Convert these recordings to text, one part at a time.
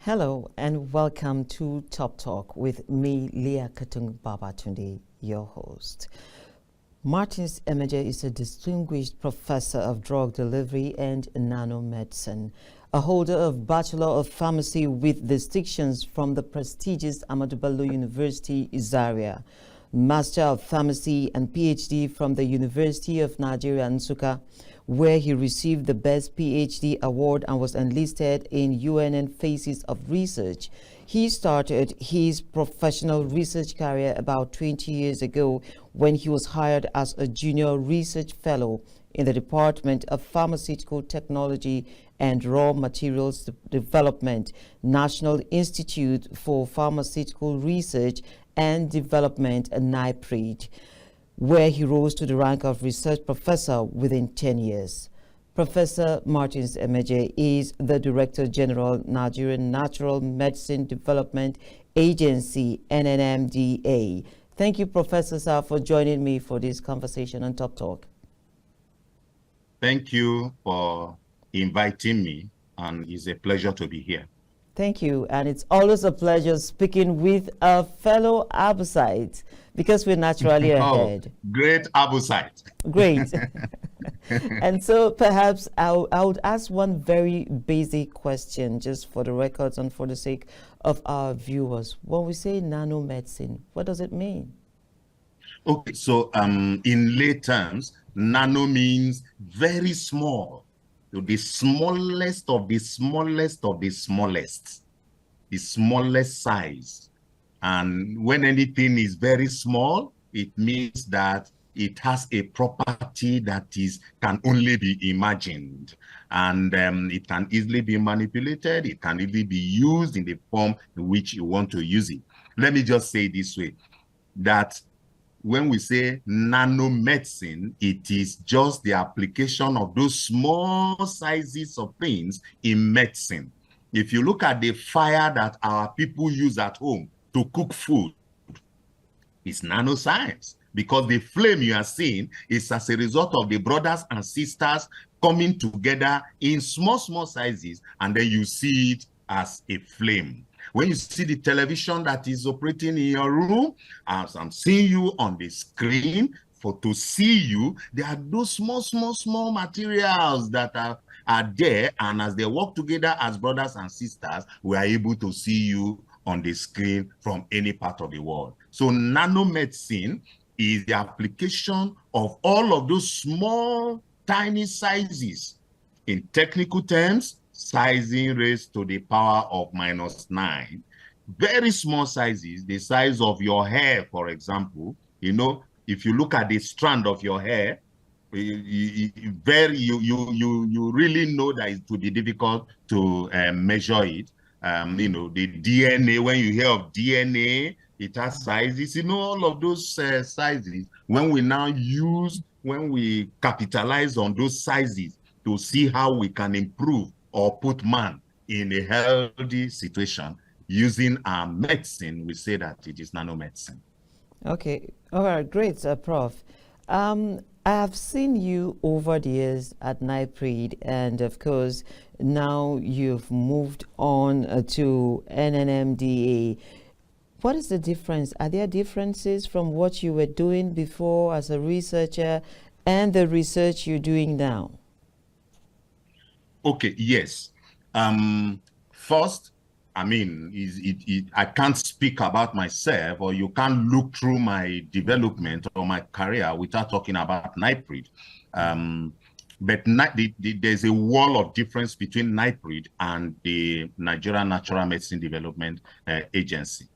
Hello and welcome to Top Talk with me, Leah Katung Babatunde, your host. Martins Emeje is a distinguished professor of drug delivery and nanomedicine, a holder of Bachelor of Pharmacy with distinctions from the prestigious Ahmadu Bello University, Zaria, Master of Pharmacy and PhD from the University of Nigeria, Nsukka, where he received the Best PhD award and was enlisted in UNN Phases of Research. He started his professional research career about 20 years ago when he was hired as a junior research fellow in the Department of Pharmaceutical Technology and Raw Materials Development, National Institute for Pharmaceutical Research and Development, NIPRID, where he rose to the rank of research professor within 10 years. Professor Martins Emeje is the Director General, Nigerian Natural Medicine Development Agency, NNMDA. Thank you, Professor Sir, for joining me for this conversation on Top Talk. Thank you for inviting me, and it's a pleasure to be here. Thank you, and it's always a pleasure speaking with a fellow Abusite because we're naturally ahead. Great Abusite. Great. And so perhaps I would ask one very basic question just for the records and for the sake of our viewers. When we say nanomedicine, what does it mean? Okay, so in lay terms, nano means very small. So the smallest of the smallest of the smallest, the smallest size. And when anything is very small, it means that it has a property that can only be imagined. And it can easily be manipulated. It can easily be used in the form in which you want to use it. Let me just say this way, that when we say nanomedicine, it is just the application of those small sizes of things in medicine. If you look at the fire that our people use at home to cook food, it's nanoscience, because the flame you are seeing is as a result of the brothers and sisters coming together in small sizes, and then you see it as a flame. When you see the television that is operating in your room, as I'm seeing you on the screen, to see you, there are those small materials that are there, and as they work together as brothers and sisters, we are able to see you on the screen from any part of the world. So nanomedicine is the application of all of those small, tiny sizes. In technical terms, sizing raised to the power of -9. Very small sizes, the size of your hair, for example. You know, if you look at the strand of your hair, you really know that it would be difficult to measure it. You know, the DNA, when you hear of DNA, it has sizes, you know, all of those sizes. When we capitalize on those sizes to see how we can improve or put man in a healthy situation using our medicine, we say that it is nanomedicine. Okay, all right, great, Prof. I have seen you over the years at NIPRID, and of course, now you've moved on to NNMDA. What is the difference? Are there differences from what you were doing before as a researcher and the research you're doing now? Okay, yes. First, I mean, I can't speak about myself, or you can't look through my development or my career without talking about NIPRID. But there's a wall of difference between NIPRID and the Nigerian Natural Medicine Development Agency.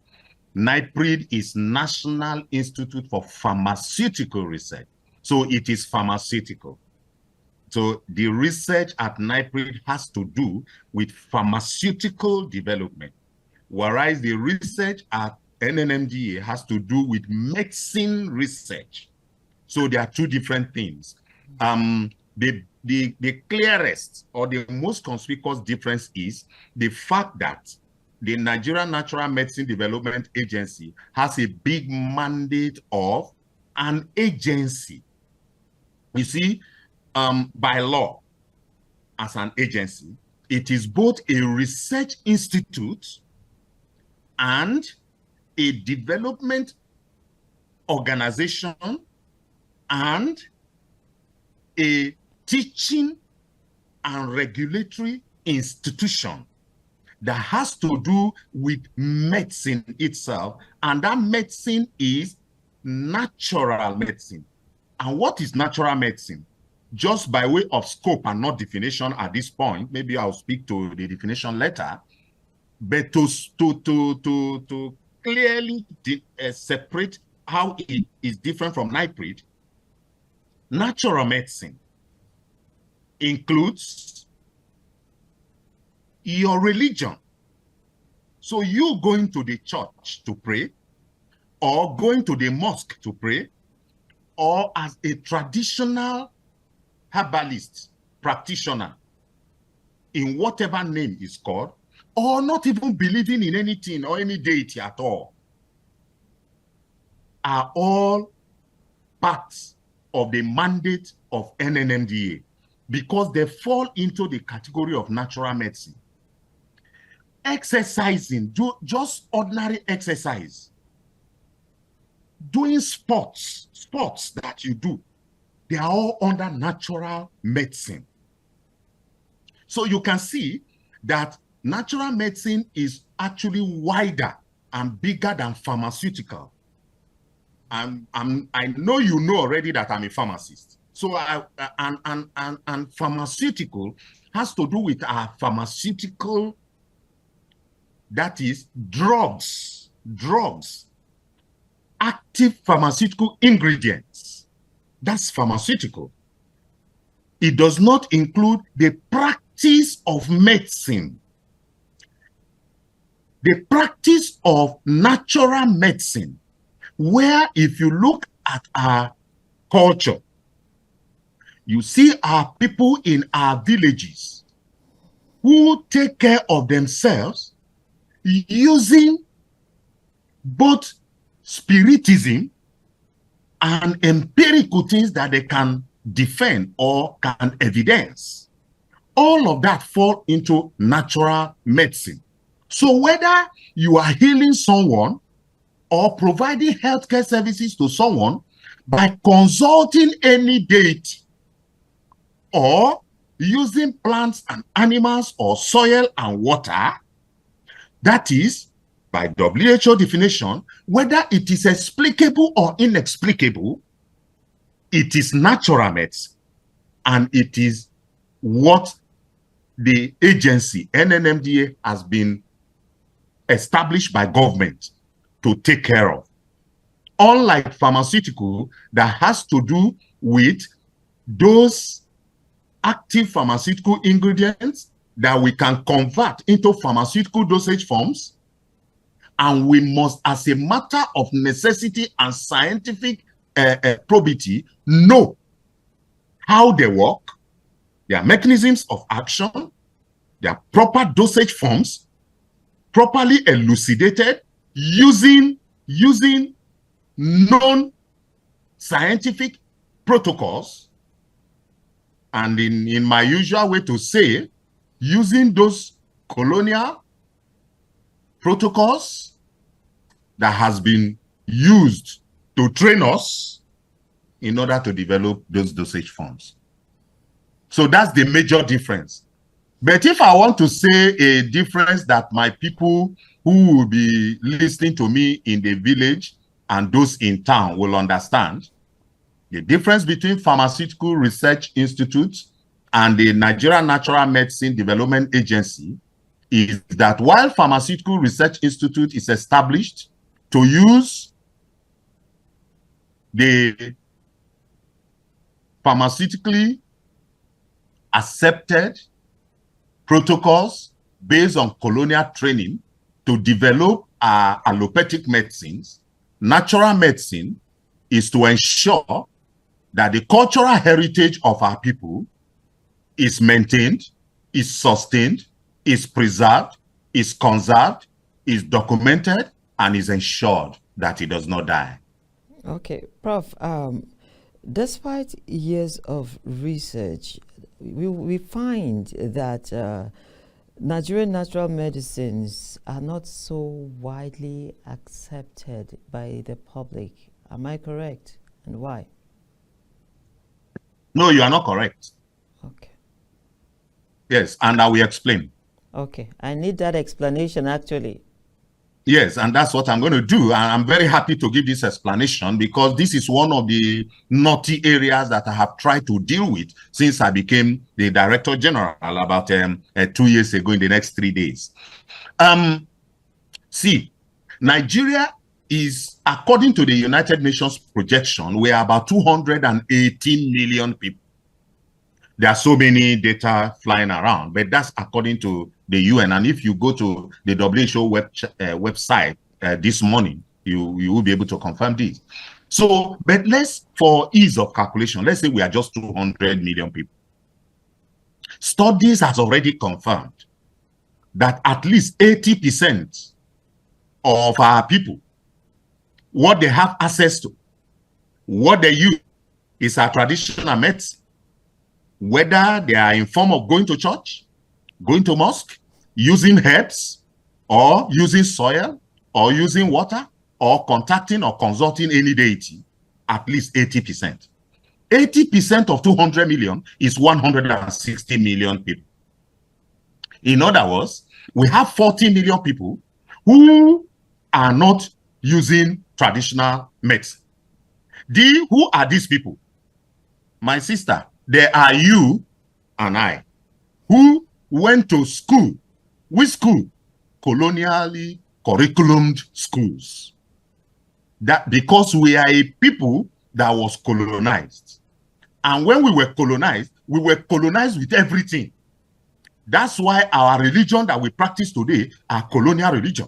NIPRID is National Institute for Pharmaceutical Research. So it is pharmaceutical. So the research at NIPRID has to do with pharmaceutical development, whereas the research at NNMDA has to do with medicine research. So there are two different things. The clearest or the most conspicuous difference is the fact that the Nigerian Natural Medicine Development Agency has a big mandate of an agency. You see, by law, as an agency, It is both a research institute and a development organization and a teaching and regulatory institution that has to do with medicine itself, and that medicine is natural medicine. And what is natural medicine? Just by way of scope and not definition at this point, maybe I'll speak to the definition later, but to clearly separate how it is different from NIPRID, natural medicine includes your religion. So you going to the church to pray, or going to the mosque to pray, or as a traditional herbalist practitioner in whatever name is called, or not even believing in anything or any deity at all, are all parts of the mandate of NNMDA because they fall into the category of natural medicine. Exercising, just ordinary exercise, doing sports that you do, they are all under natural medicine. So you can see that natural medicine is actually wider and bigger than pharmaceutical. I know you know already that I'm a pharmacist. So and pharmaceutical has to do with our pharmaceutical, that is drugs, active pharmaceutical ingredients. That's pharmaceutical. It does not include the practice of medicine. The practice of natural medicine, where if you look at our culture, you see our people in our villages who take care of themselves using both spiritism and empirical things that they can defend or can evidence. All of that fall into natural medicine. So whether you are healing someone or providing healthcare services to someone by consulting any deity or using plants and animals or soil and water, that is, by WHO definition, whether it is explicable or inexplicable, it is natural medicine. And it is what the agency, NNMDA, has been established by government to take care of. Unlike pharmaceutical, that has to do with those active pharmaceutical ingredients that we can convert into pharmaceutical dosage forms, and we must, as a matter of necessity and scientific probity, know how they work, their mechanisms of action, their proper dosage forms, properly elucidated using known scientific protocols, and in my usual way to say, using those colonial protocols that has been used to train us in order to develop those dosage forms. So that's the major difference. But if I want to say a difference that my people who will be listening to me in the village and those in town will understand, the difference between Pharmaceutical Research Institute and the Nigerian Natural Medicine Development Agency is that while Pharmaceutical Research Institute is established to use the pharmaceutically accepted protocols based on colonial training to develop allopathic medicines, natural medicine is to ensure that the cultural heritage of our people is maintained, is sustained, is preserved, is conserved, is documented, and is ensured that it does not die. Okay, Prof, despite years of research, we find that Nigerian natural medicines are not so widely accepted by the public. Am I correct? And why? No, you are not correct. Okay. Yes, and I will explain. Okay. I need that explanation actually. Yes, and that's what I'm going to do. And I'm very happy to give this explanation because this is one of the naughty areas that I have tried to deal with since I became the Director General about 2 years ago in the next 3 days. See, Nigeria is, according to the United Nations projection, we are about 218 million people. There are so many data flying around, but that's according to the UN. And if you go to the WHO website this morning, you will be able to confirm this. So, but let's, for ease of calculation, let's say we are just 200 million people. Studies has already confirmed that at least 80% of our people, what they have access to, what they use is our traditional medicine. Whether they are in form of going to church, going to mosque, using herbs, or using soil, or using water, or contacting or consulting any deity, at least 80%. 80% of 200 million is 160 million people. In other words, we have 40 million people who are not using traditional medicine. Who are these people? My sister, there are you and I who went to school. Which school? Colonially curriculumed schools. That because we are a people that was colonized. And when we were colonized with everything. That's why our religion that we practice today are colonial religion.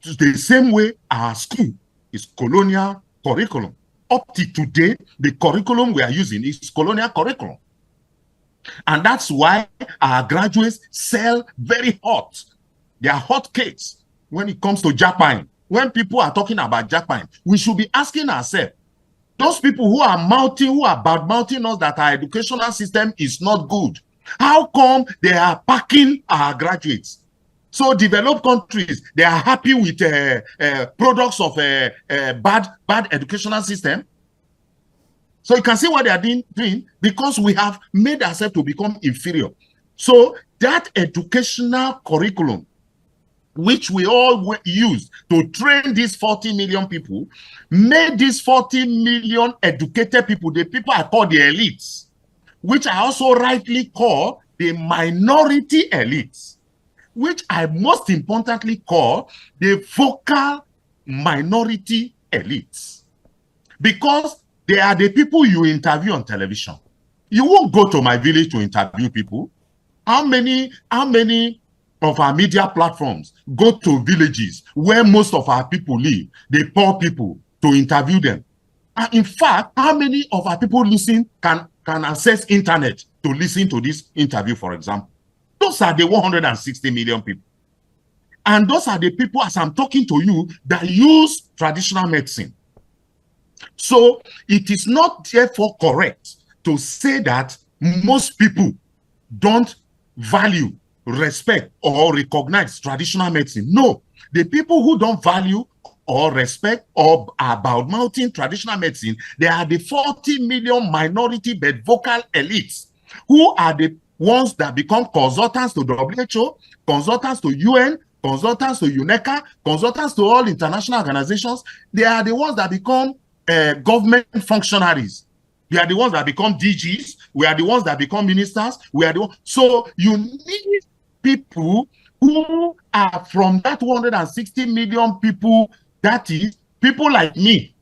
It's the same way our school is colonial curriculum. Up to today, the curriculum we are using is colonial curriculum. And that's why our graduates sell very hot. They are hot cakes when it comes to Japan. When people are talking about Japan, we should be asking ourselves, those people who are bad-mouthing us that our educational system is not good, how come they are packing our graduates? So developed countries, they are happy with products of a bad educational system. So you can see what they are doing because we have made ourselves to become inferior. So that educational curriculum, which we all use to train these 40 million people, made these 40 million educated people, the people I call the elites, which I also rightly call the minority elites, which I most importantly call the vocal minority elites. Because they are the people you interview on television. You won't go to my village to interview people. How many of our media platforms go to villages where most of our people live, the poor people, to interview them? And in fact, how many of our people can access internet to listen to this interview, for example? Those are the 160 million people. And those are the people, as I'm talking to you, that use traditional medicine. So it is not therefore correct to say that most people don't value, respect, or recognize traditional medicine. No, the people who don't value or respect or are bad-mouthing traditional medicine, they are the 40 million minority but vocal elites who are the ones that become consultants to WHO, consultants to UN, consultants to UNECA, consultants to all international organizations. They are the ones that become government functionaries. We are the ones that become DGs. We are the ones that become ministers. We are the ones. So you need people who are from that 160 million people, that is, people like me,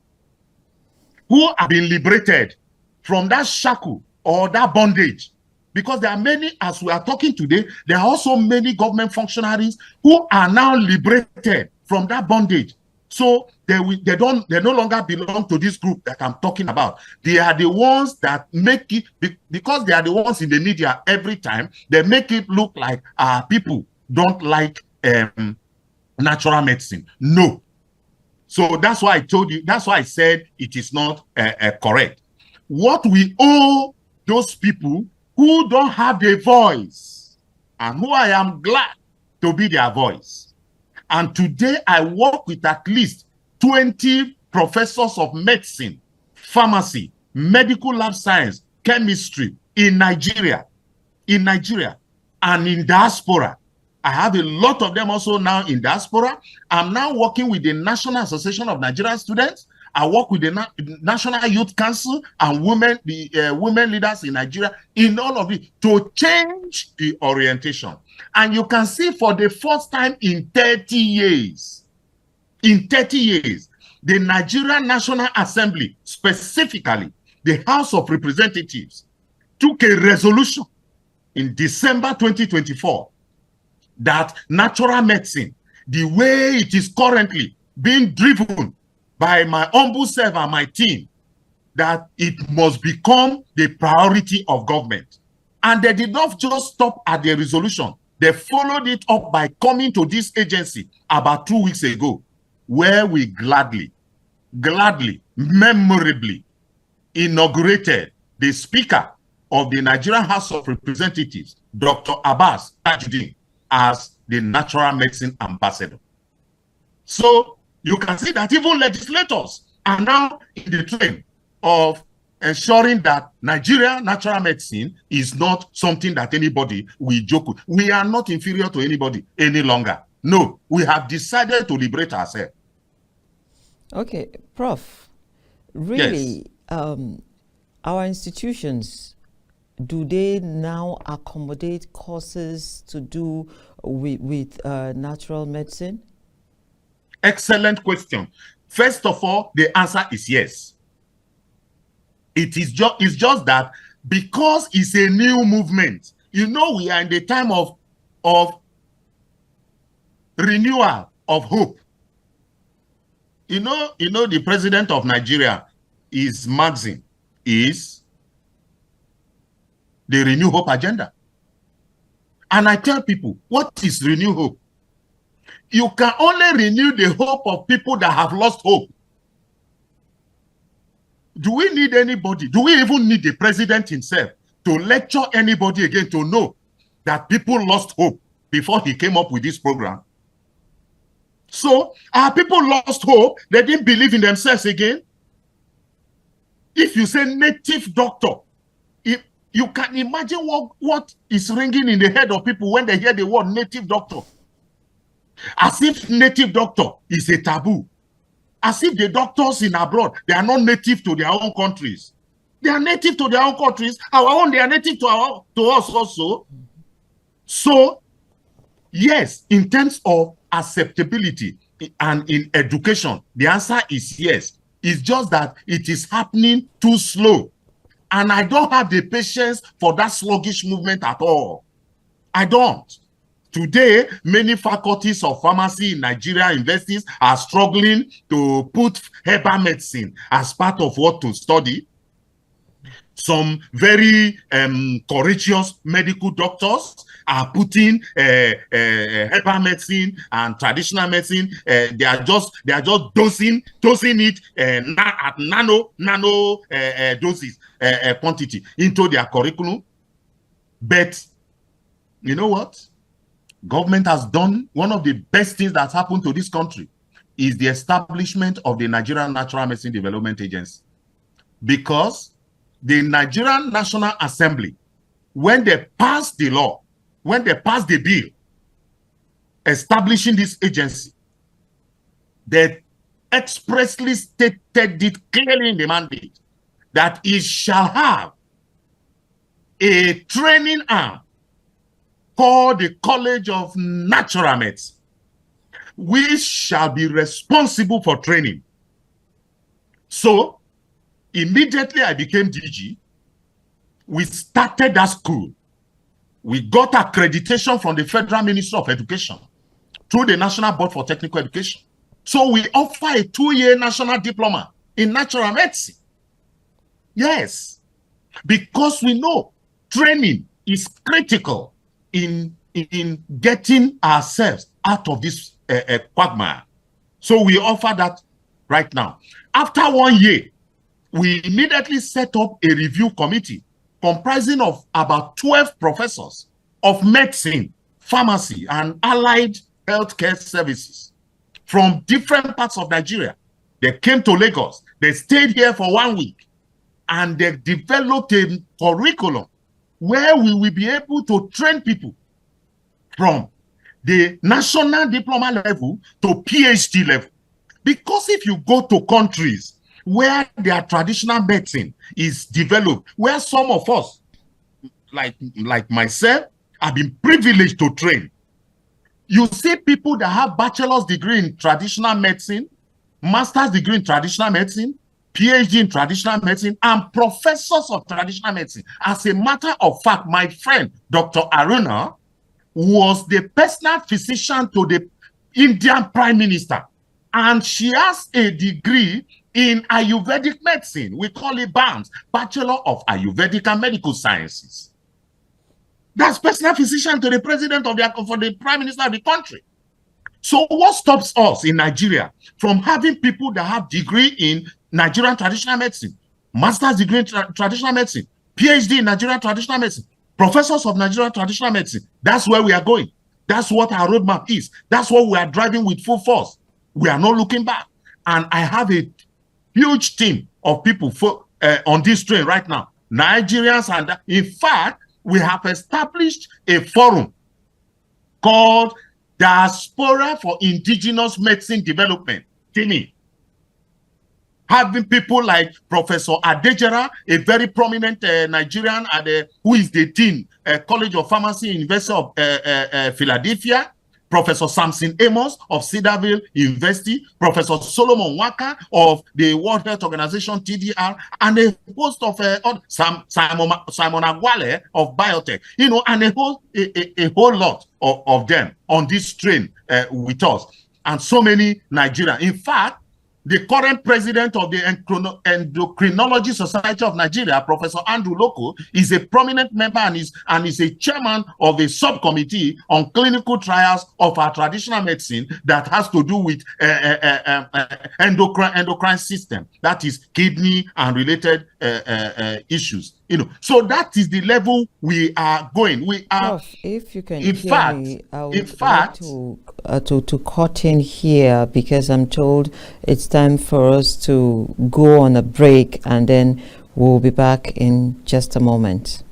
who have been liberated from that shackle or that bondage. Because there are many, as we are talking today, there are also many government functionaries who are now liberated from that bondage. So they no longer belong to this group that I'm talking about. They are the ones that make it, because they are the ones in the media every time, they make it look like people don't like natural medicine. No. So that's why I told you, that's why I said it is not correct. What we owe those people who don't have a voice, and who I am glad to be their voice. And today I work with at least 20 professors of medicine, pharmacy, medical lab science, chemistry in Nigeria, and in diaspora. I have a lot of them also now in diaspora. I'm now working with the National Association of Nigerian Students. I work with the National Youth Council and women leaders in Nigeria, in all of it, to change the orientation. And you can see for the first time in 30 years, the Nigerian National Assembly, specifically the House of Representatives, took a resolution in December 2024 that natural medicine, the way it is currently being driven by my humble self and my team, that it must become the priority of government. And they did not just stop at the resolution. They followed it up by coming to this agency about 2 weeks ago, where we gladly, memorably inaugurated the Speaker of the Nigerian House of Representatives, Dr. Abbas Tajuddin, as the natural medicine ambassador. So you can see that even legislators are now in the train of ensuring that Nigeria natural medicine is not something that anybody will joke with. We are not inferior to anybody any longer. No, we have decided to liberate ourselves. Okay, Prof, really, yes. Our institutions, do they now accommodate courses to do with natural medicine? Excellent question. First of all, the answer is yes. It's just that because it's a new movement, you know, we are in the time of renewal of hope. You know, the president of Nigeria, his magazine is the Renew Hope agenda. And I tell people, what is Renew Hope? You can only renew the hope of people that have lost hope. Do we need anybody? Do we even need the president himself to lecture anybody again to know that people lost hope before he came up with this program? So our people lost hope. They didn't believe in themselves again. If you say native doctor, if you can imagine what is ringing in the head of people when they hear the word native doctor. As if native doctor is a taboo. As if the doctors in abroad, they are not native to their own countries. They are native to their own countries. Our own, they are native to us also. So, yes, in terms of acceptability and in education, the answer is yes. It's just that it is happening too slow. And I don't have the patience for that sluggish movement at all. I don't. Today, many faculties of pharmacy in Nigeria universities are struggling to put herbal medicine as part of what to study. Some very courageous medical doctors are putting herbal medicine and traditional medicine. They are just dosing it at nano doses quantity into their curriculum. But you know what? Government has done one of the best things that's happened to this country is the establishment of the Nigerian Natural Medicine Development Agency. Because the Nigerian National Assembly, when they passed the law, when they passed the bill establishing this agency, they expressly stated it clearly in the mandate that it shall have a training arm called the College of Natural Medicine, which shall be responsible for training. So, immediately I became DG. We started that school. We got accreditation from the Federal Ministry of Education through the National Board for Technical Education. So we offer a 2-year national diploma in natural medicine. Yes, because we know training is critical in getting ourselves out of this quagmire. So we offer that right now. After 1 year, we immediately set up a review committee comprising of about 12 professors of medicine, pharmacy, and allied healthcare services from different parts of Nigeria. They came to Lagos. They stayed here for 1 week, and they developed a curriculum where we will be able to train people from the national diploma level to PhD level. Because if you go to countries where their traditional medicine is developed, where some of us, like myself, have been privileged to train, you see people that have bachelor's degree in traditional medicine, master's degree in traditional medicine, PhD in traditional medicine, and professors of traditional medicine. As a matter of fact, my friend, Dr. Aruna, was the personal physician to the Indian Prime Minister. And she has a degree in Ayurvedic medicine. We call it BAMS, Bachelor of Ayurvedic and Medical Sciences. That's personal physician to the president of the Prime Minister of the country. So what stops us in Nigeria from having people that have degree in Nigerian traditional medicine, master's degree in traditional medicine, PhD in Nigerian traditional medicine, professors of Nigerian traditional medicine? That's where we are going. That's what our roadmap is. That's what we are driving with full force. We are not looking back. And I have a huge team of people on this train right now, Nigerians. And in fact, we have established a forum called Diaspora for Indigenous Medicine Development, TIMI. Having people like Professor Adejara, a very prominent Nigerian, who is the dean, College of Pharmacy, University of Philadelphia, Professor Samson Amos of Cedarville University, Professor Solomon Waka of the World Health Organization, TDR, and a host of Simon Agwale of Biotech, and a whole lot of them on this train with us, and so many Nigerians. In fact, the current president of the Endocrinology Society of Nigeria, Professor Andrew Loko, is a prominent member and is a chairman of a subcommittee on clinical trials of our traditional medicine that has to do with endocrine system, that is kidney and related issues. So that is the level we are going. We are. Prof, if you can hear me, I would like to cut in here, because I'm told it's time for us to go on a break, and then we'll be back in just a moment.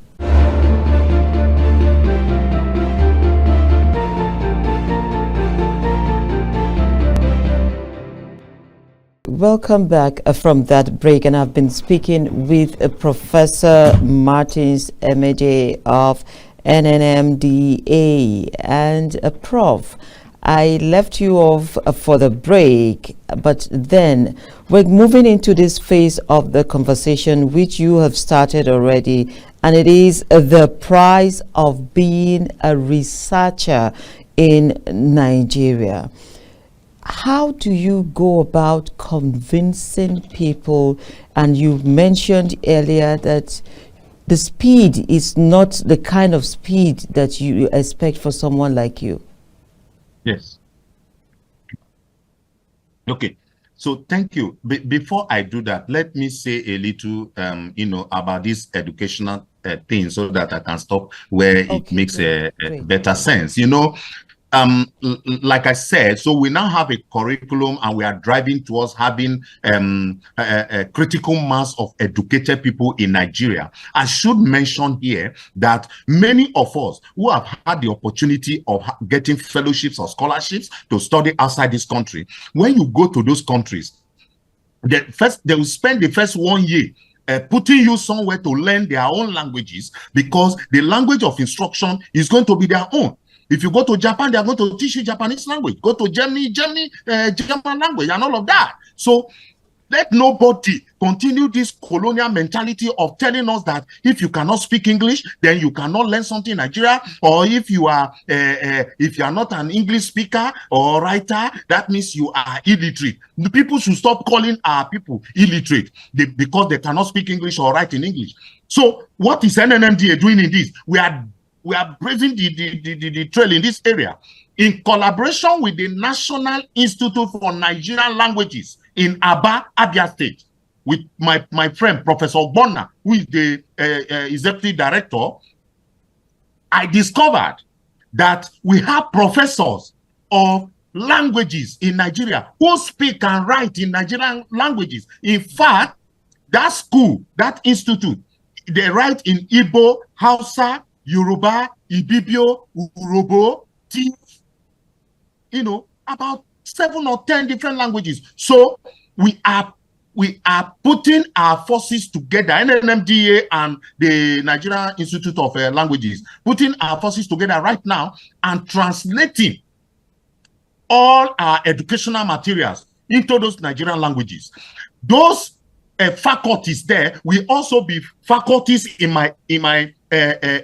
Welcome back from that break, and I've been speaking with Professor Martins Emeje of NNMDA. And Prof, I left you off for the break, but then we're moving into this phase of the conversation which you have started already, and it is the price of being a researcher in Nigeria. How do you go about convincing people? And you mentioned earlier that the speed is not the kind of speed that you expect for someone like you. Yes. Okay. So thank you. Before I do that, let me say a little, about this educational thing, so that I can stop where it makes a better sense. Like I said, so we now have a curriculum, and we are driving towards having a critical mass of educated people in Nigeria. I should mention here that many of us who have had the opportunity of getting fellowships or scholarships to study outside this country, when you go to those countries, they will spend the first 1 year putting you somewhere to learn their own languages, because the language of instruction is going to be their own. If you go to Japan, they are going to teach you Japanese language. Go to Germany, German language, and all of that. So let nobody continue this colonial mentality of telling us that if you cannot speak English, then you cannot learn something in Nigeria, or if you are not an English speaker or writer, that means you are illiterate. The people should stop calling our people illiterate because they cannot speak English or write in English. So what is NNMDA doing in this? We are blazing the trail in this area in collaboration with the National Institute for Nigerian Languages in Aba, Abia State, with my friend Professor Bona, who is the executive director. I discovered that we have professors of languages in Nigeria who speak and write in Nigerian languages. In fact, that school, that institute, they write in Igbo, Hausa, Yoruba, Ibibio, Urobo, Tiv, about 7 or 10 different languages. So we are putting our forces together, NNMDA and the Nigerian Institute of Languages, putting our forces together right now and translating all our educational materials into those Nigerian languages. Those faculties there will also be faculties in my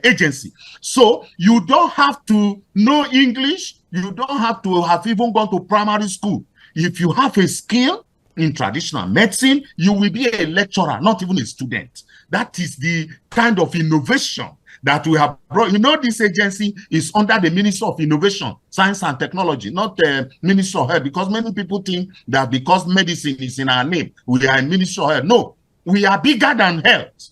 agency. So you don't have to know English. You don't have to have even gone to primary school. If you have a skill in traditional medicine, you will be a lecturer, not even a student. That is the kind of innovation that we have brought. This agency is under the Ministry of Innovation, Science and Technology, not the Ministry of Health, because many people think that because medicine is in our name, we are in Ministry of Health. No, we are bigger than health.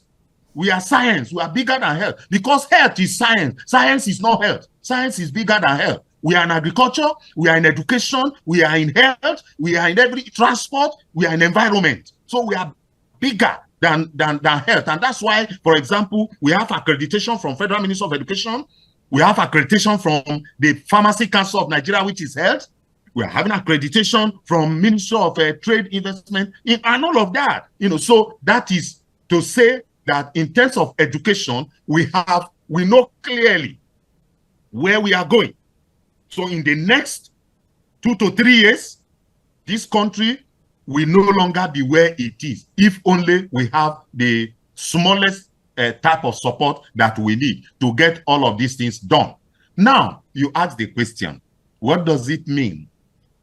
We are science. We are bigger than health, because health is science. Science is not health. Science is bigger than health. We are in agriculture, we are in education, we are in health, we are in every transport, we are in environment. So we are bigger than health. And that's why, for example, we have accreditation from Federal Ministry of Education. We have accreditation from the Pharmacy Council of Nigeria, which is health. We are having accreditation from Ministry of Trade, Investment, and all of that. So that is to say that in terms of education, we know clearly where we are going. So in the next 2 to 3 years, this country will no longer be where it is, if only we have the smallest type of support that we need to get all of these things done. Now, you ask the question, what does it mean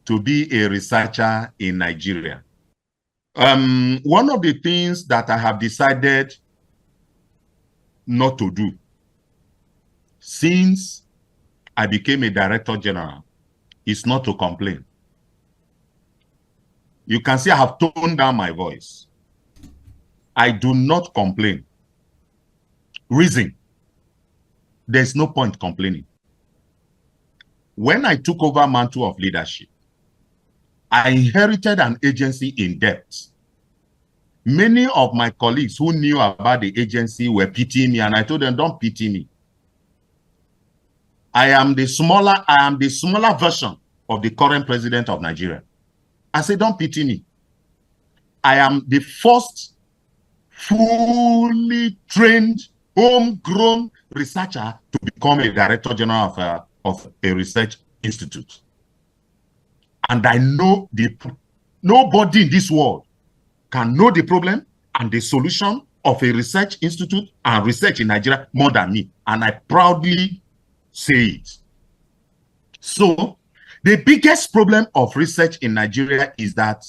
to be a researcher in Nigeria? One of the things that I have decided not to do since I became a director general is not to complain. You can see I have toned down my voice. I do not complain. Reason, there's no point complaining. When I took over mantle of leadership, I inherited an agency in debt. Many of my colleagues who knew about the agency were pitying me, and I told them, don't pity me. I am the smaller version of the current president of Nigeria. I said, don't pity me. I am the first fully trained, homegrown researcher to become a director general of a research institute. And I know nobody in this world can know the problem and the solution of a research institute and research in Nigeria more than me. And I proudly say it. So the biggest problem of research in Nigeria is that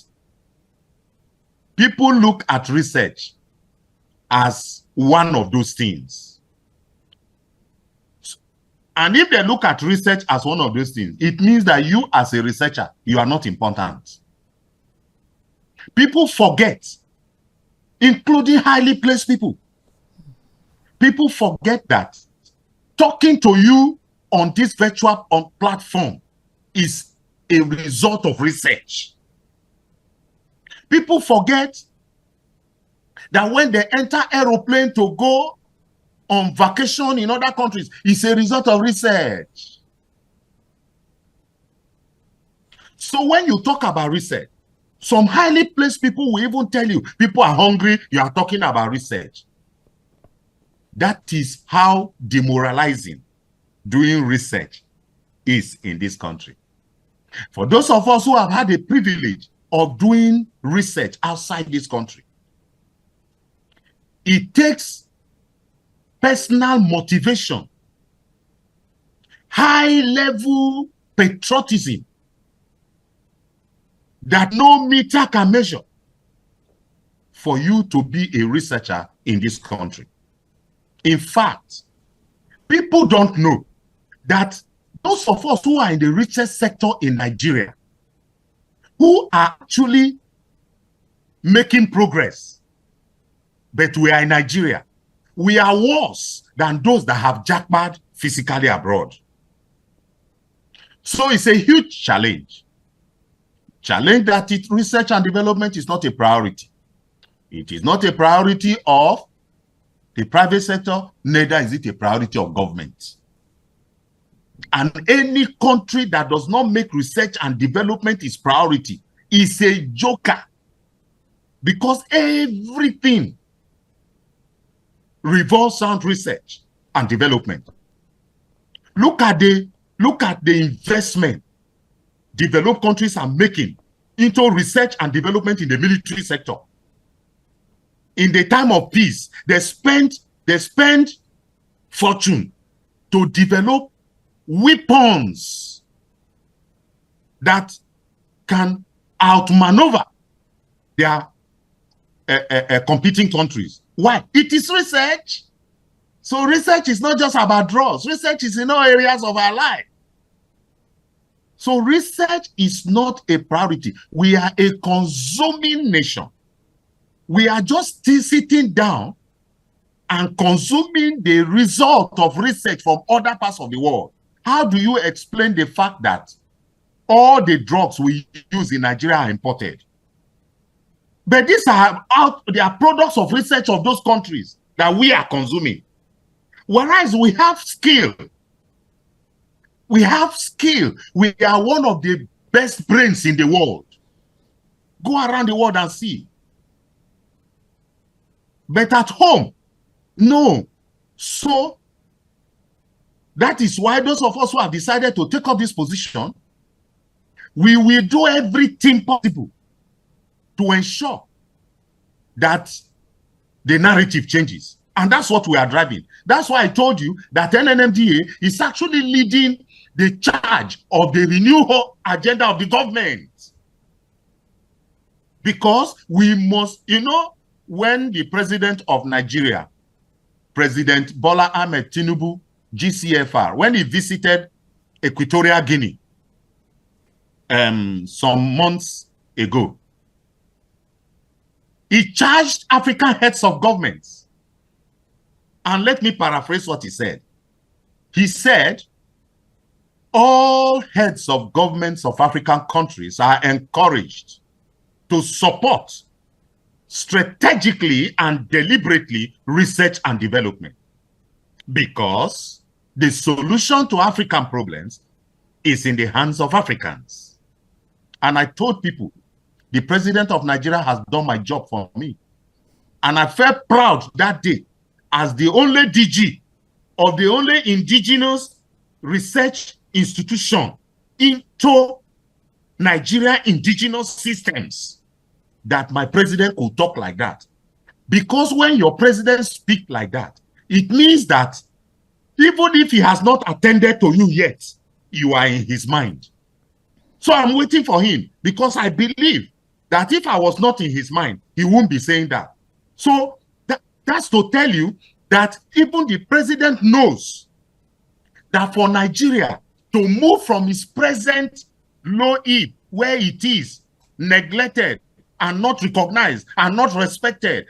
people look at research as one of those things. And if they look at research as one of those things, it means that you as a researcher, you are not important. People forget, including highly placed people. People forget that talking to you on this virtual platform is a result of research. People forget that when they enter aeroplane to go on vacation in other countries, it's a result of research. So when you talk about research, some highly placed people will even tell you, people are hungry, you are talking about research. That is how demoralizing doing research is in this country. For those of us who have had the privilege of doing research outside this country, it takes personal motivation, high-level patriotism that no meter can measure for you to be a researcher in this country. In fact, people don't know that those of us who are in the research sector in Nigeria, who are actually making progress, but we are in Nigeria, we are worse than those that have jackpot physically abroad. So it's a huge challenge. Challenge that research and development is not a priority. It is not a priority of the private sector, neither is it a priority of government. And any country that does not make research and development its priority is a joker, because everything revolves around research and development. Look at the investment developed countries are making into research and development in the military sector. In the time of peace, they spend fortune to develop weapons that can outmaneuver their competing countries. Why? It is research. So research is not just about drugs. Research is in all areas of our life. So research is not a priority. We are a consuming nation. We are just sitting down and consuming the result of research from other parts of the world. How do you explain the fact that all the drugs we use in Nigeria are imported? But these are they are products of research of those countries that we are consuming. Whereas we have skill. We have skill. We are one of the best brains in the world. Go around the world and see. But at home, no. So that is why those of us who have decided to take up this position, we will do everything possible to ensure that the narrative changes. And that's what we are driving. That's why I told you that NNMDA is actually leading the charge of the renewal agenda of the government. Because we must, you know, when the president of Nigeria, President Bola Ahmed Tinubu, GCFR, when he visited Equatorial Guinea some months ago, he charged African heads of governments. And let me paraphrase what he said. He said, all heads of governments of African countries are encouraged to support strategically and deliberately research and development, because the solution to African problems is in the hands of Africans. And I told people, the president of Nigeria has done my job for me. And I felt proud that day as the only DG of the only indigenous research institution into Nigeria indigenous systems, that my president could talk like that. Because when your president speaks like that, it means that even if he has not attended to you yet, you are in his mind. So I'm waiting for him, because I believe that if I was not in his mind, he wouldn't be saying that. So that's to tell you that even the president knows that for Nigeria to move from its present low ebb, where it is neglected and not recognized and not respected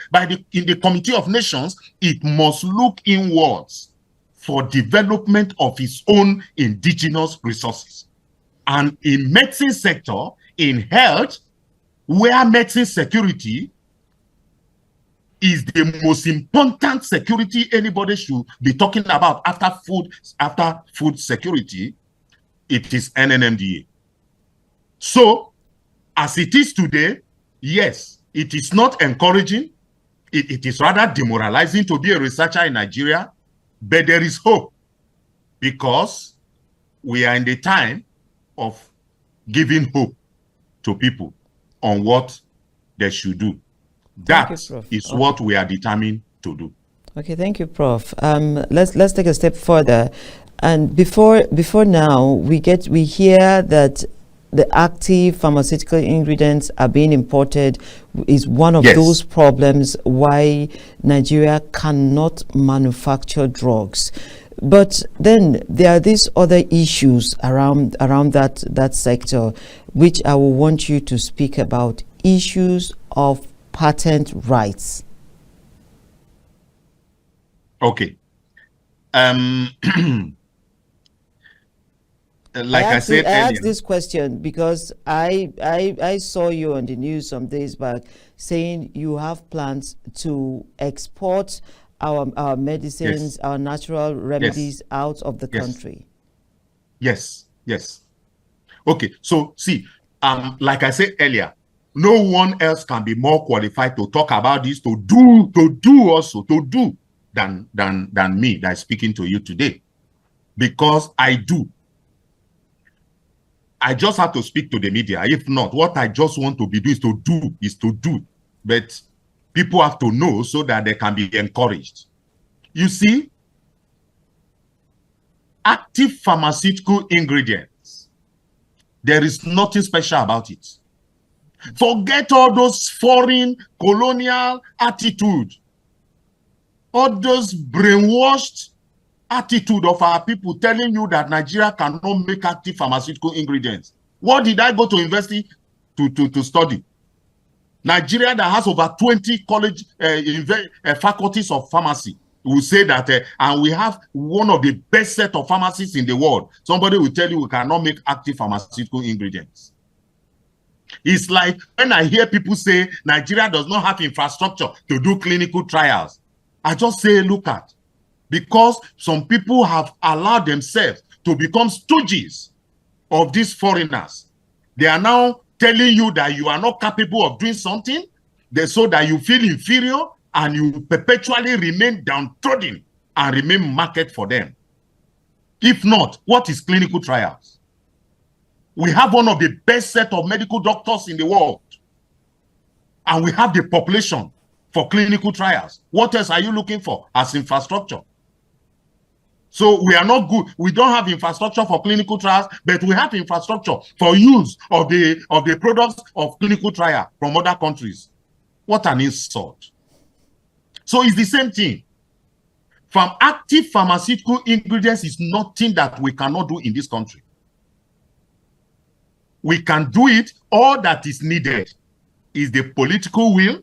in the Committee of Nations, it must look inwards for development of its own indigenous resources. And in medicine sector, in health, where medicine security is the most important security anybody should be talking about after food security, it is NNMDA. So, as it is today, yes, it is not encouraging. It is rather demoralizing to be a researcher in Nigeria, but there is hope, because we are in the time of giving hope to people on what they should do. That is what we are determined to do. Okay, thank you, Prof. Let's take a step further. And before now, we hear that the active pharmaceutical ingredients are being imported is one of those problems why Nigeria cannot manufacture drugs. But then there are these other issues around that sector, which I will want you to speak about, issues of patent rights. Okay. like I said I earlier. asked this question because I saw you on the news some days back saying you have plans to export our medicines, Yes. our natural remedies out of the Yes. country. Yes. Yes. Okay. So see, like I said earlier, no one else can be more qualified to talk about this, to do than me that's speaking to you today, because I do. I just have to speak to the media. If not, what I just want to be do is to do. But people have to know so that they can be encouraged. You see, active pharmaceutical ingredients, there is nothing special about it. Forget all those foreign colonial attitude, all those brainwashed attitude of our people telling you that Nigeria cannot make active pharmaceutical ingredients. What did I go to university to study? Nigeria that has over 20 college faculties of pharmacy will say that, and we have one of the best set of pharmacies in the world. Somebody will tell you we cannot make active pharmaceutical ingredients. It's like when I hear people say Nigeria does not have infrastructure to do clinical trials. I just say, look at, because some people have allowed themselves to become stooges of these foreigners. They are now telling you that you are not capable of doing something, so that you feel inferior and you perpetually remain downtrodden and remain market for them. If not, what is clinical trials? We have one of the best set of medical doctors in the world, and we have the population for clinical trials. What else are you looking for as infrastructure? So we are not good. We don't have infrastructure for clinical trials, but we have infrastructure for use of the products of clinical trial from other countries. What an insult. So it's the same thing. From active pharmaceutical ingredients is nothing that we cannot do in this country. We can do it. All that is needed is the political will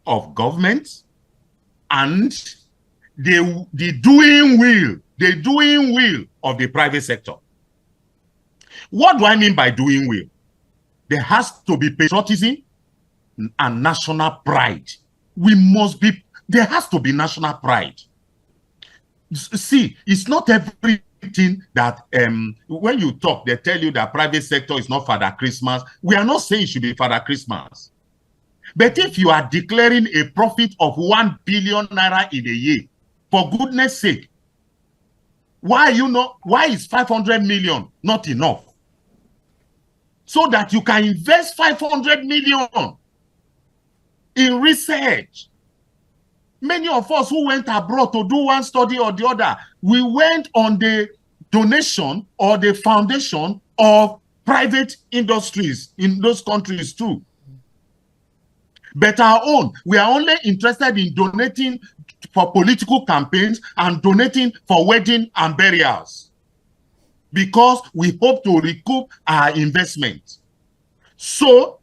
of government and the doing will of the private sector. What do I mean by doing will? There has to be patriotism and national pride. There has to be national pride. See, it's not everything that when you talk, they tell you that private sector is not Father Christmas. We are not saying it should be Father Christmas. But if you are declaring a profit of 1 billion naira in a year, for goodness sake, why is 500 million not enough? So that you can invest 500 million in research. Many of us who went abroad to do one study or the other, we went on the donation or the foundation of private industries in those countries too. But our own, we are only interested in donating for political campaigns and donating for wedding and burials because we hope to recoup our investment. So,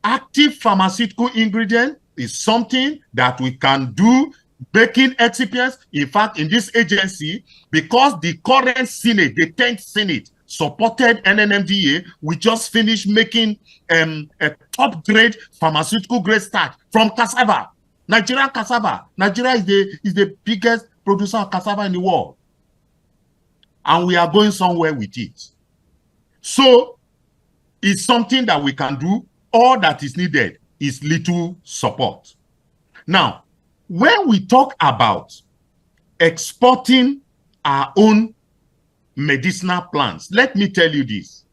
active pharmaceutical ingredient is something that we can do, making excipients. In fact, in this agency, because the current Senate, the 10th Senate, supported NNMDA, we just finished making a top-grade pharmaceutical grade starch from cassava. Nigerian cassava. Nigeria is the biggest producer of cassava in the world. And we are going somewhere with it. So, it's something that we can do. All that is needed is little support. Now, when we talk about exporting our own medicinal plants, let me tell you this.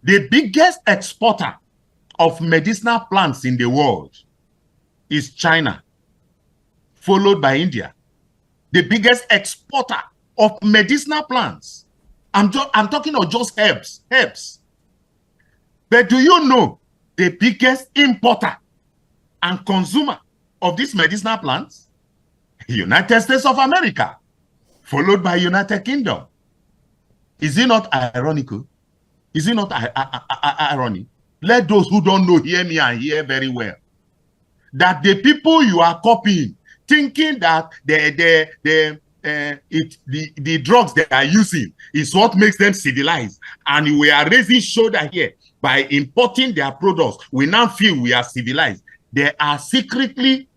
The biggest exporter of medicinal plants in the world is China, followed by India. The biggest exporter of medicinal plants. I'm talking of just herbs. But do you know the biggest importer and consumer of these medicinal plants? United States of America, followed by United Kingdom. Is it not ironical? Is it not ironic? Let those who don't know hear me and hear very well. That the people you are copying thinking that the drugs they are using is what makes them civilized, and we are raising shoulder here by importing their products. We now feel we are civilized. They are secretly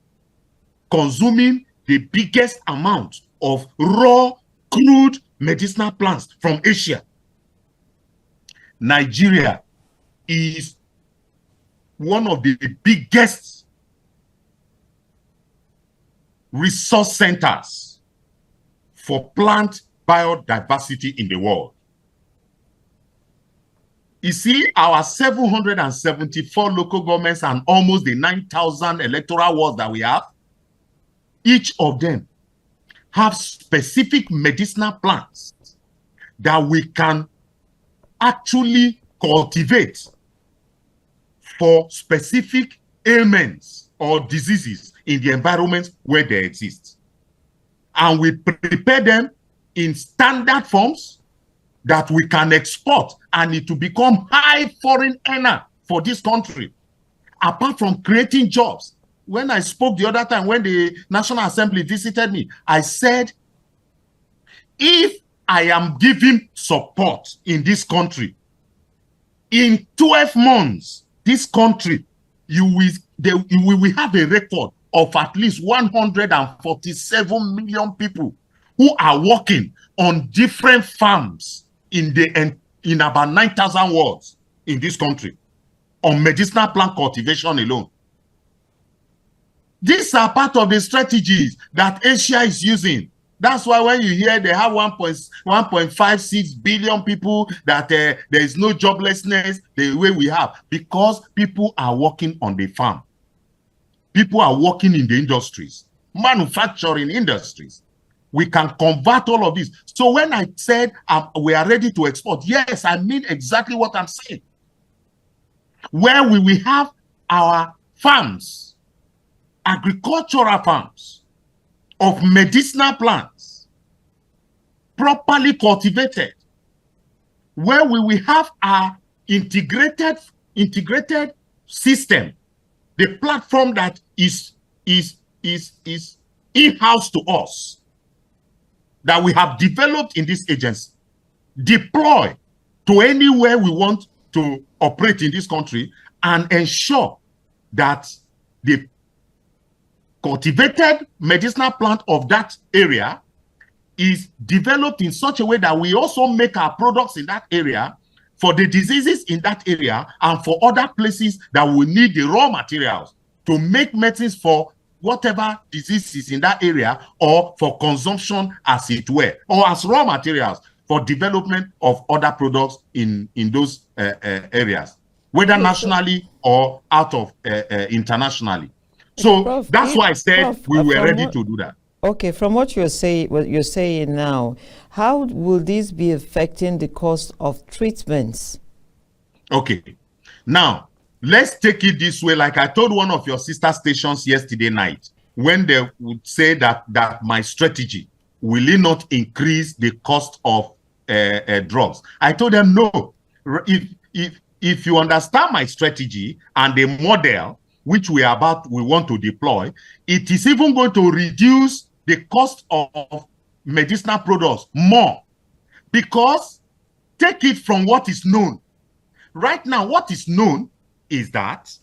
consuming the biggest amount of raw, crude medicinal plants from Asia. Nigeria is one of the biggest resource centers for plant biodiversity in the world. You see, our 774 local governments and almost the 9,000 electoral wards that we have, each of them have specific medicinal plants that we can actually cultivate for specific ailments or diseases in the environment where they exist. And we prepare them in standard forms that we can export, and it to become high foreign earner for this country. Apart from creating jobs, when I spoke the other time, when the National Assembly visited me, I said, if I am giving support in this country, in 12 months, this country, you will have a record of at least 147 million people who are working on different farms in about 9,000 wards in this country on medicinal plant cultivation alone. These are part of the strategies that Asia is using. That's why when you hear they have 1.56 billion people, that there is no joblessness the way we have, because people are working on the farm. People are working in the industries, manufacturing industries. We can convert all of this. So when I said we are ready to export, yes, I mean exactly what I'm saying. Where we will have our farms, agricultural farms of medicinal plants, properly cultivated, where we will have our integrated system, the platform that is in-house to us, that we have developed in this agency, deploy to anywhere we want to operate in this country, and ensure that the cultivated medicinal plant of that area is developed in such a way that we also make our products in that area for the diseases in that area and for other places that will need the raw materials to make medicines for whatever disease is in that area, or for consumption as it were, or as raw materials for development of other products in those areas, whether nationally or out of internationally. So Prof, that's why I said we were ready to do that. Okay, from what you're saying now, how will this be affecting the cost of treatments? Okay, now let's take it this way. Like I told one of your sister stations yesterday night, when they would say that my strategy will it not increase the cost of drugs, I told them no. If you understand my strategy and the model which we want to deploy, it is even going to reduce the cost of medicinal products more, because take it from what is known right now. What is known is that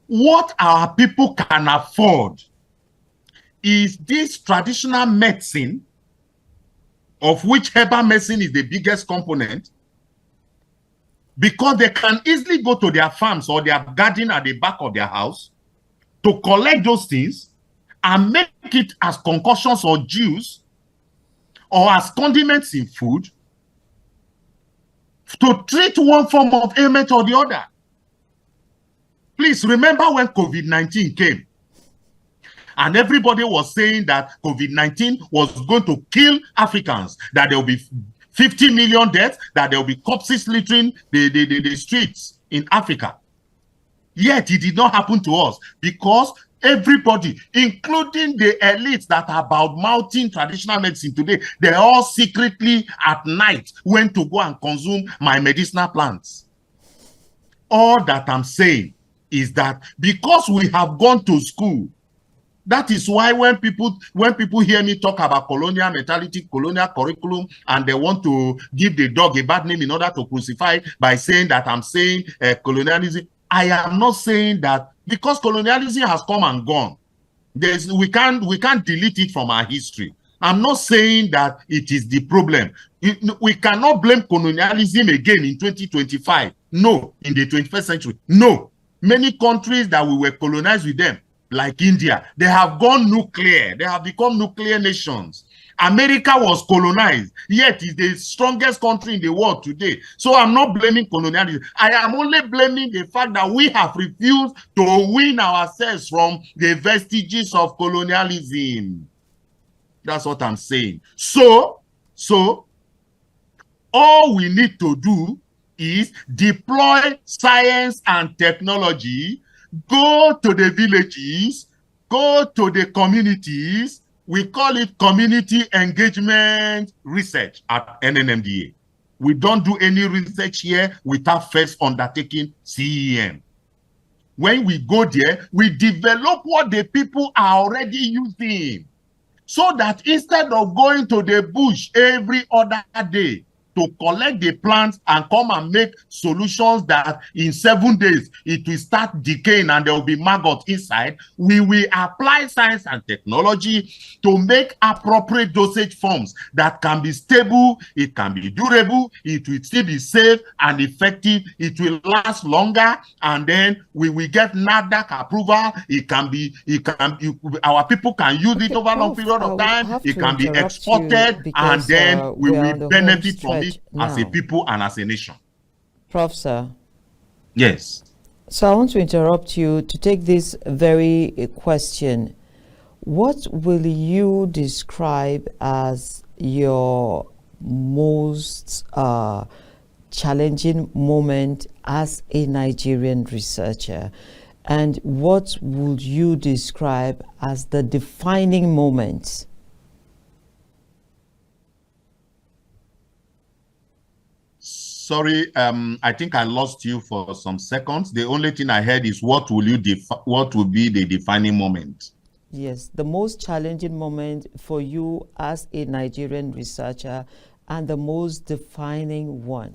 what our people can afford is this traditional medicine, of which herbal medicine is the biggest component, because they can easily go to their farms or their garden at the back of their house to collect those things and make it as concoctions or juice or as condiments in food to treat one form of ailment or the other. Please remember when COVID-19 came and everybody was saying that COVID-19 was going to kill Africans, that there will be 50 million deaths, that there will be corpses littering the streets in Africa. Yet it did not happen to us, because everybody, including the elites that are about-mouthing traditional medicine today, they all secretly at night went to go and consume my medicinal plants. All that I'm saying is that because we have gone to school That is why when people hear me talk about colonial mentality, colonial curriculum, and they want to give the dog a bad name in order to crucify it by saying that I'm saying colonialism, I am not saying that, because colonialism has come and gone. We can't delete it from our history. I'm not saying that it is the problem. We cannot blame colonialism again in 2025. No, in the 21st century. No. Many countries that we were colonized with them, like India, they have gone nuclear. They have become nuclear nations. America was colonized, yet is the strongest country in the world today. So I'm not blaming colonialism. I am only blaming the fact that we have refused to wean ourselves from the vestiges of colonialism. That's what I'm saying. So all we need to do is deploy science and technology, go to the villages, go to the communities. We call it community engagement research at NNMDA. We don't do any research here without first undertaking CEM. When we go there, we develop what the people are already using, so that instead of going to the bush every other day to collect the plants and come and make solutions that in 7 days it will start decaying and there will be maggots inside, we will apply science and technology to make appropriate dosage forms that can be stable, it can be durable, it will still be safe and effective, it will last longer, and then we will get NADAC approval. Our people can use it over a long period of time. It can be exported, and then we will benefit from it as a people and as a nation. Prof, sir. Yes. So I want to interrupt you to take this very question. What will you describe as your most challenging moment as a Nigerian researcher? And what would you describe as the defining moment? Sorry, I think I lost you for some seconds. The only thing I heard is what will be the defining moment? Yes, the most challenging moment for you as a Nigerian researcher and the most defining one.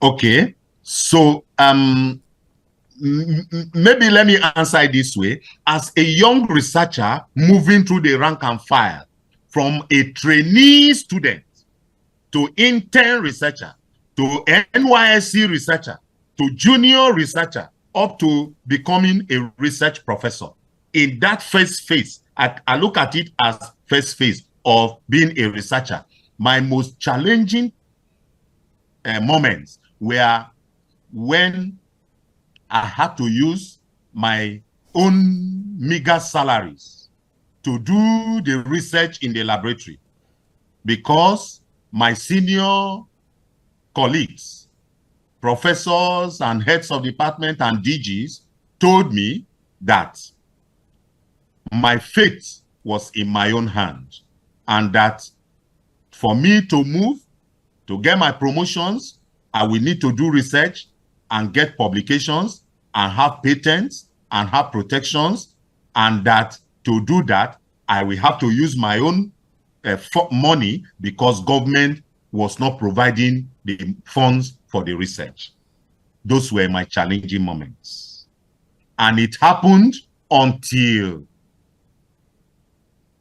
Okay, so maybe let me answer it this way. As a young researcher moving through the rank and file from a trainee student to intern researcher, to NYSC researcher, to junior researcher, up to becoming a research professor. In that first phase, I look at it as first phase of being a researcher. My most challenging moments were when I had to use my own meager salaries to do the research in the laboratory, because my senior colleagues, professors and heads of department and DGs told me that my fate was in my own hand, and that for me to move, to get my promotions, I will need to do research and get publications and have patents and have protections, and that to do that, I will have to use my own money, because government was not providing the funds for the research. Those were my challenging moments. And it happened until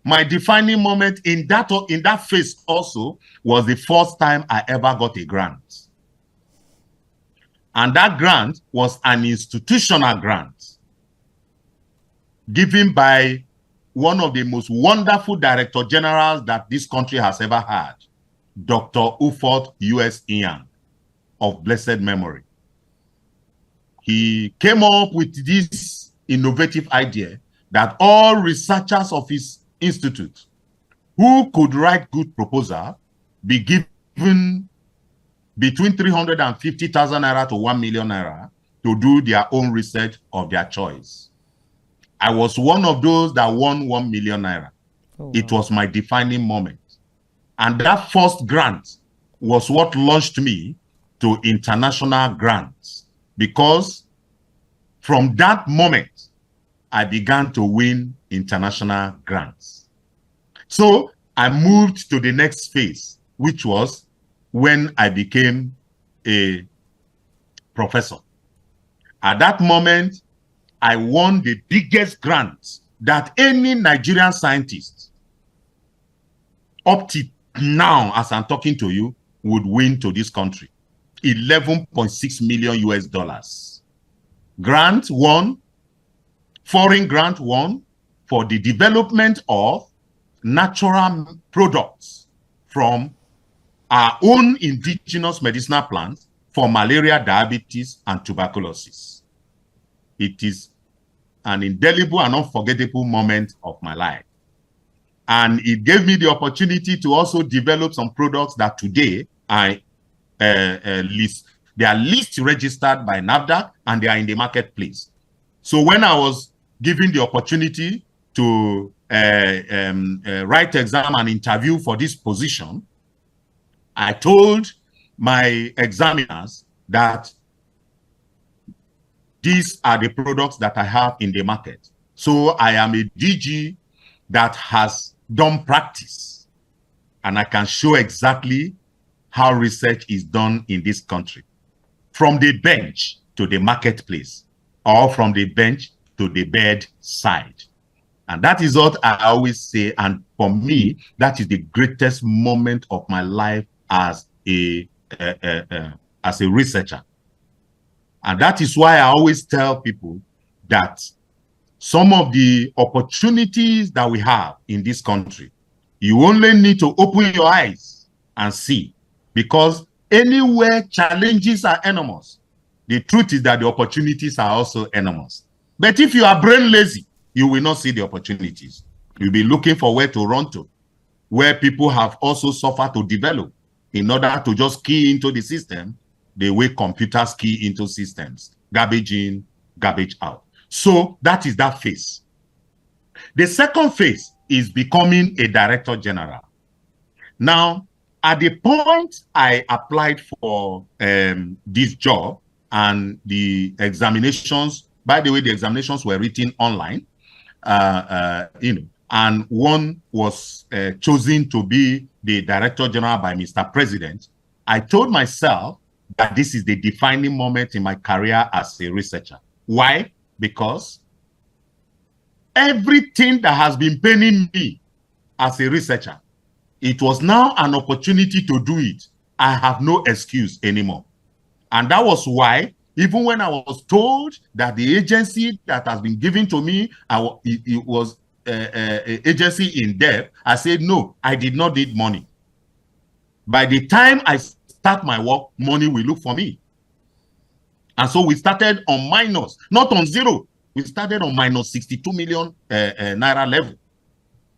my defining moment in that phase also was the first time I ever got a grant. And that grant was an institutional grant given by one of the most wonderful director generals that this country has ever had, Dr. Ufot U.S. Ian, of blessed memory. He came up with this innovative idea that all researchers of his institute who could write good proposal be given between 350,000 naira to 1 million naira to do their own research of their choice. I was one of those that won 1 million naira. Oh, wow. It was my defining moment. And that first grant was what launched me to international grants, because from that moment, I began to win international grants. So I moved to the next phase, which was when I became a professor. At that moment, I won the biggest grant that any Nigerian scientist up to now, as I'm talking to you, would win to this country. 11.6 million US dollars. Grant won, foreign grant won for the development of natural products from our own indigenous medicinal plants for malaria, diabetes, and tuberculosis. It is an indelible and unforgettable moment of my life. And it gave me the opportunity to also develop some products that today I list. They are list registered by NAFDAC and they are in the marketplace. So when I was given the opportunity to write exam and interview for this position, I told my examiners that these are the products that I have in the market. So I am a DG that has done practice, and I can show exactly how research is done in this country, from the bench to the marketplace, or from the bench to the bedside. And that is what I always say. And for me, that is the greatest moment of my life as a researcher. And that is why I always tell people that some of the opportunities that we have in this country, you only need to open your eyes and see, because anywhere challenges are enormous, the truth is that the opportunities are also enormous. But if you are brain lazy, you will not see the opportunities. You'll be looking for where to run to, where people have also suffered to develop in order to just key into the system the way computers key into systems, garbage in, garbage out. So that is that phase. The second phase is becoming a director general. Now, at the point I applied for this job, and the examinations, by the way, the examinations were written online, and one was chosen to be the director general by Mr. President. I told myself that this is the defining moment in my career as a researcher. Why? Because everything that has been paining me as a researcher, it was now an opportunity to do it. I have no excuse anymore. And that was why, even when I was told that the agency that has been given to me, it was an agency in debt, I said, no, I did not need money. By the time I start my work, money will look for me. And so we started on minus, not on zero. We started on minus 62 million naira level.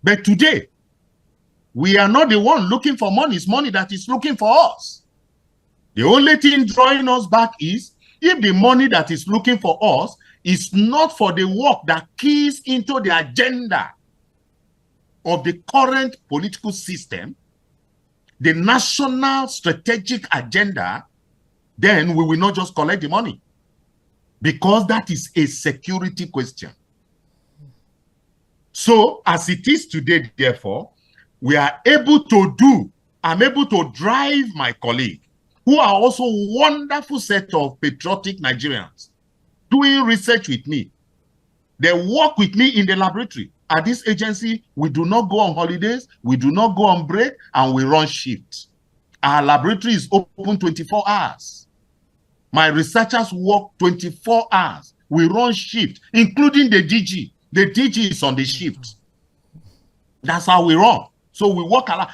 But today, we are not the one looking for money. It's money that is looking for us. The only thing drawing us back is if the money that is looking for us is not for the work that keys into the agenda of the current political system, the national strategic agenda, then we will not just collect the money, because that is a security question. So as it is today, therefore, we are able to do, I'm able to drive my colleague, who are also wonderful set of patriotic Nigerians, doing research with me. They work with me in the laboratory. At this agency, we do not go on holidays, we do not go on break, and we run shifts. Our laboratory is open 24 hours. My researchers work 24 hours. We run shift, including the DG. The DG is on the shift. That's how we run. So we work a lot.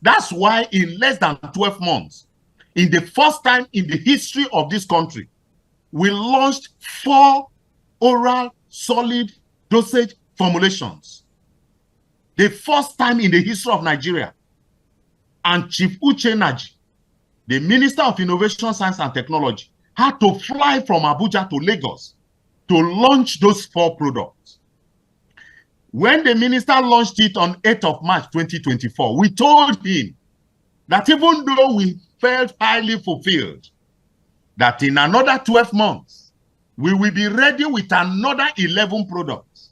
That's why in less than 12 months, in the first time in the history of this country, we launched 4 oral solid dosage formulations. The first time in the history of Nigeria. And Chief Uche Naji, the Minister of Innovation, Science and Technology, had to fly from Abuja to Lagos to launch those 4 products. When the minister launched it on 8th of March 2024, we told him that even though we felt highly fulfilled, that in another 12 months, we will be ready with another 11 products.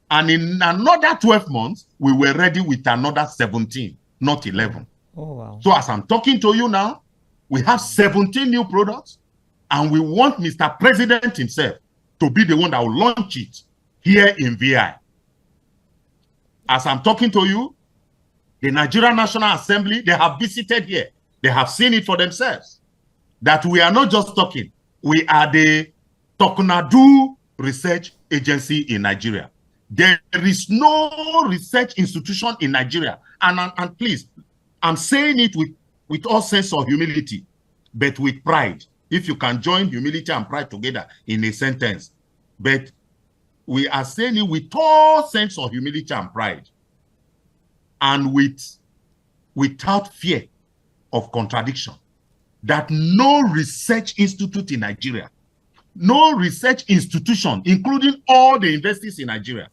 And in another 12 months, we were ready with another 17, not 11. Oh, wow. So as I'm talking to you now, we have 17 new products, and we want Mr. President himself to be the one that will launch it here in VI. As I'm talking to you, the Nigerian National Assembly, they have visited here. They have seen it for themselves. That we are not just talking. We are the Tokunadu Research Agency in Nigeria. There is no research institution in Nigeria. And please, I'm saying it with all sense of humility, but with pride. If you can join humility and pride together in a sentence. But we are saying it with all sense of humility and pride, and without fear of contradiction, that no research institute in Nigeria, no research institution, including all the universities in Nigeria,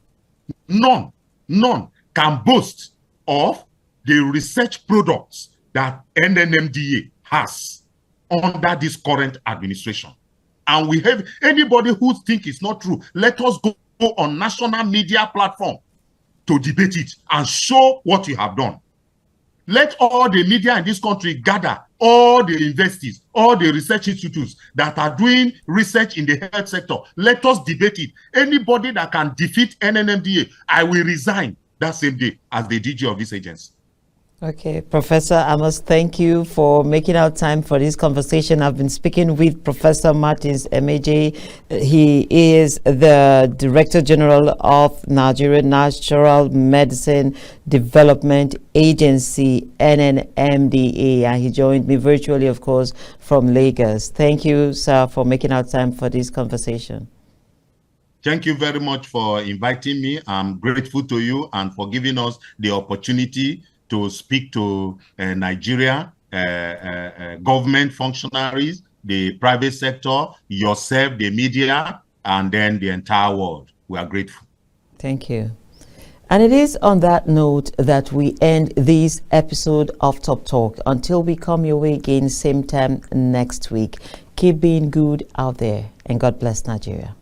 none can boast of the research products that NNMDA has under this current administration. And we have anybody who thinks it's not true, let us go on national media platform to debate it and show what you have done. Let all the media in this country gather, all the universities, all the research institutes that are doing research in the health sector. Let us debate it. Anybody that can defeat NNMDA, I will resign that same day as the DG of this agency. Okay, Professor, I must thank you for making out time for this conversation. I've been speaking with Professor Martins Emeje. He is the Director General of Nigeria Natural Medicine Development Agency, NNMDA, and he joined me virtually, of course, from Lagos. Thank you, sir, for making out time for this conversation. Thank you very much for inviting me. I'm grateful to you and for giving us the opportunity to speak to Nigeria, government functionaries, the private sector, yourself, the media, and then the entire world. We are grateful. Thank you. And it is on that note that we end this episode of Top Talk. Until we come your way again, same time next week. Keep being good out there, and God bless Nigeria.